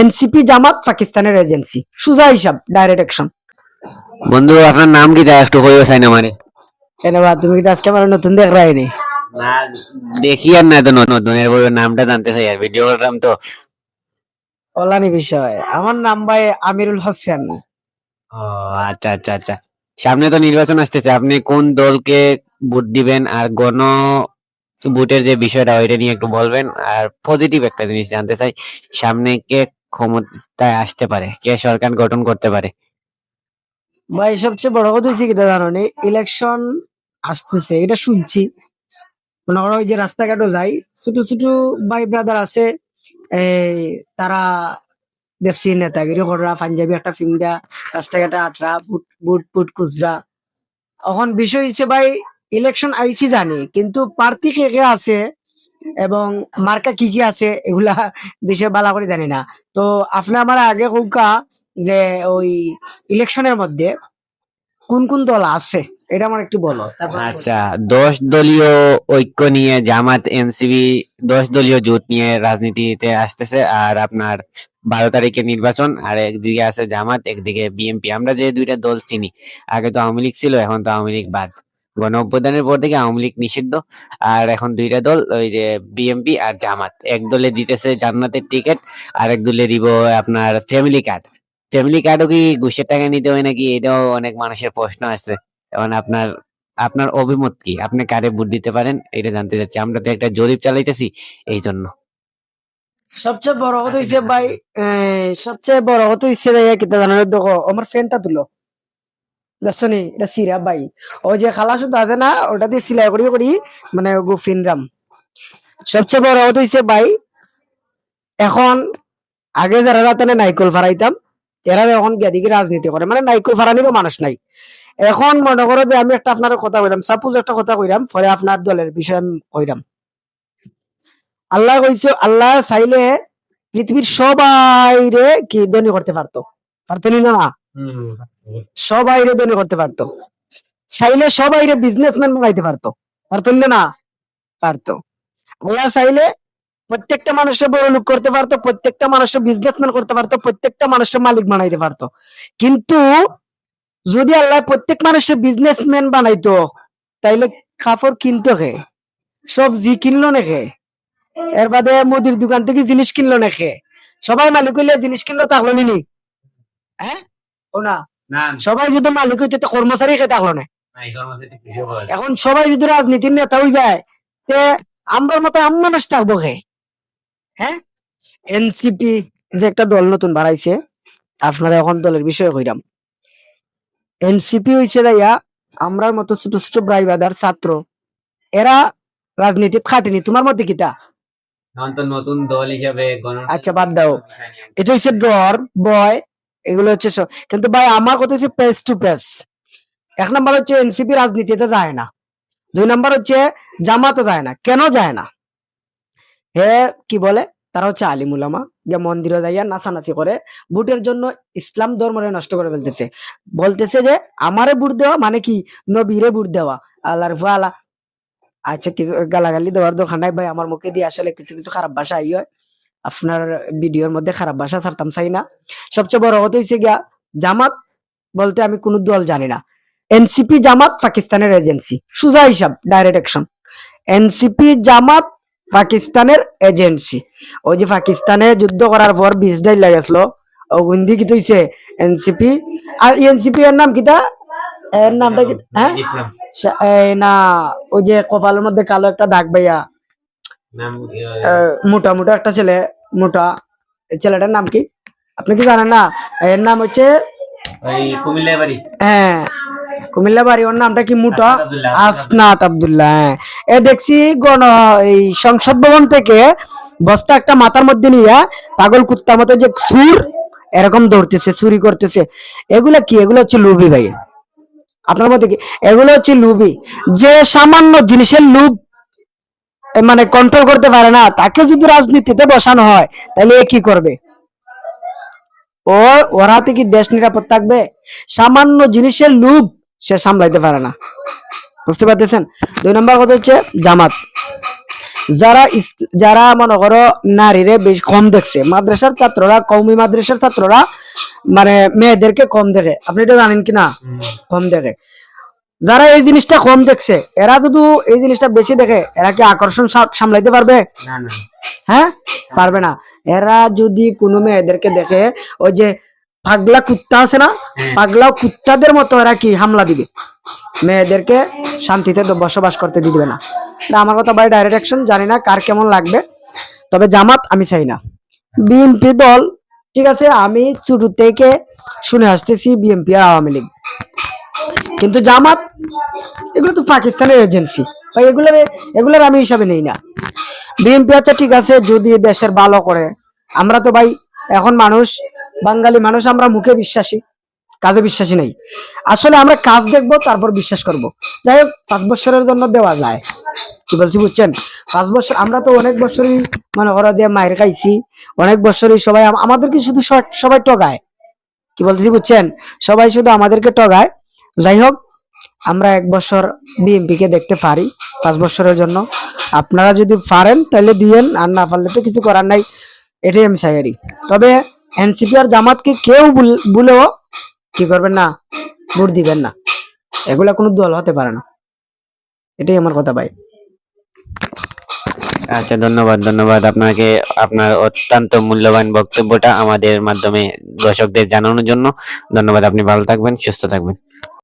NCP জামাত পাকিস্তানের agency, সোজা হিসাব, ডাইরেক্ট অ্যাকশন। বন্ধু আপনার নাম কি তা একটু কইও চাই না মানে কেন বা তুমি কি আজকে আমার নতুন দেখ রাইনি? না দেখি আর না তো নতুন এর বই নামটা জানতে চাই আর ভিডিও করলাম তো। কল্যাণী বিষয়, আমার নাম ভাই আমিরুল হোসেন। ও আচ্ছা আচ্ছা আচ্ছা, সামনে তো নির্বাচন আসতেছে, আপনি কোন দলকে ভোট দিবেন আর গণ ভোটের যে বিষয়টা ওইটা নিয়ে একটু বলবেন। আর পজিটিভ একটা জিনিস জানতে চাই, সামনে কে ক্ষমতায় আসতে পারে, কে সরকার গঠন করতে পারে। ভাই সবচেয়ে বড় কথা হচ্ছে কি জানো নি, ইলেকশন আসতেছে এটা শুনছি, মনে করো ওই যে রাস্তাঘাটও যাই, ছোট ছোট ভাই ব্রাদার আছে, এই তারা দেখছি নেতাগিরি করা, পাঞ্জাবি একটা ফিন্দা রাস্তাঘাটে আটরা, বুট বুট বুট খুচরা। এখন বিষয় হচ্ছে ভাই, ইলেকশন আইছি জানি, কিন্তু প্রার্থী কে কে আছে এবং মার্কা কি কি আছে এগুলা বিষয় বালা করে জানি না। তো আপনি আমার আগে কৌকা যে ওই ইলেকশনের মধ্যে কোন কোন দল আছে এটা আমার একটু বলো, তারপর আমি বলবো। আচ্ছা, 10 দলীয় ঐক্য নিয়ে জামাত এনসিপি 10 দলীয় জোট নিয়ে রাজনীতিতে আসতেছে। আর আপনার 12 তারিখে নির্বাচন, আর একদিকে আছে জামাত, একদিকে বিএনপি। আমরা যে দুইটা দল চিনি, আগে তো আওয়ামী লীগ ছিল, এখন তো আওয়ামী লীগ বাদ, গণ অভ্যুত্থানের পর থেকে আওয়ামী লীগ নিষিদ্ধ। আর এখন দুইটা দল, ওই যে বিএনপি আর জামাত, এক দলে দিতেছে জান্নাতের টিকিট, আর এক দলে দিব আপনার ফ্যামিলি কার্ড। ফ্যামিলি কার্ডও কি ঘুষের টাকা নিতে হয় নাকি, এটাও অনেক মানুষের প্রশ্ন আছে। এখন আপনার আপনার অভিমত কি, আপনি কারে ভোট দিতে পারেন এটা জানতে চাচ্ছি, আমরা তো একটা জরিপ চালাইতেছি এই জন্য। সবচেয়ে বড় কথা হইছে ভাই, সবচেয়ে বড় কথা হইছে ভাই কিতা জানো, দেখো আমার ফ্যানটা তুলো, দেখছো নি এটা সিরা ভাই, ওই যে খালাসু আছে না, ওটা দিয়ে সিলাই করি করি মানে ফিনরাম। সবচেয়ে বড় কথা হইছে ভাই, এখন আগে যারা রাতানে নাইকল ফারাইতাম, এরা এখন গিয়া দিকে রাজনীতি করে, মানে নাইকল ফারানিরও মানুষ নাই। এখন মনে করো যে আমি একটা আপনার কথা কইলাম, সাপোজ একটা কথা কইলাম, পরে আপনার দলের বিষয়ে আমি কইলাম। আল্লাহ কইছে, আল্লাহ চাইলে পৃথিবীর সবাইরে কি ধনী করতে পারতো, পারতো নি না? সবাইরে ধনী করতে পারতো, চাইলে সবাইরে বিজনেসম্যান বানাইতে পারতো, পারতো না? পারতো। আল্লাহ চাইলে প্রত্যেকটা মানুষকে বড় লোক করতে পারতো, প্রত্যেকটা মানুষকে বিজনেসম্যান করতে পারতো, প্রত্যেকটা মানুষকে মালিক বানাইতে পারতো। কিন্তু যদি আল্লাহ প্রত্যেক মানুষকে বিজনেসম্যান বানাইতো, তাইলে কাপড় কিনতো কে, সবজি কিনলো না কে, এর বাদে মুদির দোকান থেকে জিনিস কিনলো না কে, সবাই মালিক হইলে জিনিস কিনলো থাকলো নি? হ্যাঁ ও না, সবাই যদি মালিক হইতে তো কর্মচারী কে থাকলো না। এখন সবাই যদি রাজনীতির নেতা হয়ে যায়, তে আমরা মতো মানুষ থাকবো কে? হ্যাঁ, এনসিপি যে একটা দল নতুন বাড়াইছে, আপনারা এখন দলের বিষয়ে কইরাম। এনসিপি হইছে দাইয়া আমরার মতো ছোট ছোট ভাই বাদার ছাত্র, এরা রাজনীতিত খাটেনি, তোমার মধ্যে কিতা? এখন তো নতুন দল হিসাবে আচ্ছা বাদ দাও, এটা হচ্ছে ডর বয়, এগুলো হচ্ছে কিন্তু ভাই আমার কথা হচ্ছে পেস টু পেস। 1 নম্বর হচ্ছে এনসিপি রাজনীতিতে যায় না, 2 নম্বর হচ্ছে জামাতে যায় না। কেন যায় না? হে কি বলে, তারা হচ্ছে আলিম উলামা, যে মন্দিরে যাইয়া নাচানাচি করে ভোটের জন্য ইসলাম ধর্মরে নষ্ট করে ফেলতেছে। বলতেছে যে আমারে ভোট দেওয়া মানে কি, নবীরে ভোট দেওয়া, আল্লাহর আল্লাহ। আচ্ছা কিছু গালাগালি দেওয়ার দোকান নাই ভাই, আমার মুখে দিয়ে আসলে কিছু কিছু খারাপ ভাষা আই হয়, আপনার ভিডিওর মধ্যে খারাপ ভাষা ছাড়তাম চাই না। সবচেয়ে বড় কথা হচ্ছে গিয়া, জামাত বলতে আমি কোন দল জানি না। এনসিপি জামাত পাকিস্তানের এজেন্সি, সোজা হিসাব, ডাইরেক্ট অ্যাকশন। এনসিপি জামাত পাকিস্তানের এজেন্সি। ওই যে পাকিস্তানে যুদ্ধ করার পর 20 দিন লাগেছিল, ও গুন্দি কি তৈছে এনসিপি। আর এনসিপি এর নাম কিতা, এর নামটা কি? হ্যাঁ এই না, ওই যে কপালের মধ্যে কালো একটা দাগ ভাইয়া, মোটা মোটা একটা ছেলে, মোটা, এই ছেলেটার নাম কি আপনি কি জানেন না? এর নাম হচ্ছে হ্যাঁ কুমিল্লা বাড়ি, ওর নামটা কি? মোটা আসনাত আব্দুল্লাহ। হ্যাঁ, এ দেখছি গণ এই সংসদ ভবন থেকে বস্তা একটা মাথার মধ্যে নিয়ে পাগল কুত্তার মতো যে সুর এরকম দৌড়তেছে, চুরি করতেছে। এগুলা কি? এগুলো হচ্ছে লুবি ভাই, আপনার মধ্যে কি? এগুলো হচ্ছে লুবি। যে সামান্য জিনিসের লুব মানে কন্ট্রোল করতে পারে না, তাকে যদি রাজনীতিতে বসানো হয় তাহলে এ কি করবে? ও ওর হাতে কি দেশ নিরাপদ থাকবে? সামান্য জিনিসের লুভ সে সামলাইতে পারে না, বুঝতে পারতেছেন? 2 নম্বর কথা হচ্ছে জামাত। যারা মনে করো নারীরে বেশ কম দেখছে, মাদ্রাসার ছাত্ররা, কওমি মাদ্রাসার ছাত্ররা মানে মেয়েদেরকে কম দেখে, আপনি এটা জানেন কি না? কম দেখে। যারা এই জিনিসটা কম দেখছে, এরা যদি এই জিনিসটা বেশি দেখে, এরা কি আকর্ষণ সামলাইতে পারবে? না না। হ্যাঁ, পারবে না। এরা যদি কোনো মেয়েদেরকে দেখে, ওই যে পাগলা কুত্তা আছে না, পাগলা কুত্তাদের মতো এরা কি হামলা দিবে, মেয়েদেরকে শান্তিতে তো বসবাস করতে দিবে না। না, আমার কথা ভাই ডাইরেক্ট অ্যাকশন, জানি না কার কেমন লাগবে, তবে জামাত আমি চাই না। বিএনপি দল ঠিক আছে, আমি ছোট থেকে শুনে আসতেছি বিএনপি আর আওয়ামী লীগ, কিন্তু জামাত এগুলো তো পাকিস্তানের এজেন্সি ভাই, এগুলার আমি হিসাবে নেই না। বিএনপি আচ্ছা ঠিক আছে, যদি দেশের ভালো করে, আমরা তো ভাই এখন মানুষ, বাঙালি মানুষ, আমরা মুখে বিশ্বাসী, কাজে বিশ্বাসী নেই। আসলে আমরা কাজ দেখবো, তারপর বিশ্বাস করব। যাই হোক, 5 বছরের জন্য দেওয়া যায়, কি বলছি বুঝছেন? 5 বছর, আমরা তো অনেক বছরই মনে করো দিয়ে মায়ের খাইছি, অনেক বছরই সবাই আমাদেরকে শুধু সবাই টগায়, কি বলছি বুঝছেন? সবাই শুধু আমাদেরকে টগায়। যাই হোক, আমরা 1 বছর বিএনপি কে দেখতে পারি, 5 বছরের জন্য। আপনারা যদি পারেন তাহলে দিয়েন, আর না পারলে তো কিছু করার নাই, এটাই আমি চাই। তবে এনসিপি আর জামাতকে কেউ ভুলেও কি করবেন না, ভোট দিবেন না, এগুলা কোনো দল হতে পারে না, এটাই আমার কথা ভাই। আচ্ছা, ধন্যবাদ ধন্যবাদ আপনাকে, আপনার অত্যন্ত মূল্যবান বক্তব্যটা আমাদের মাধ্যমে দর্শকদের জানানোর জন্য। ধন্যবাদ, আপনি ভালো থাকবেন, সুস্থ থাকবেন।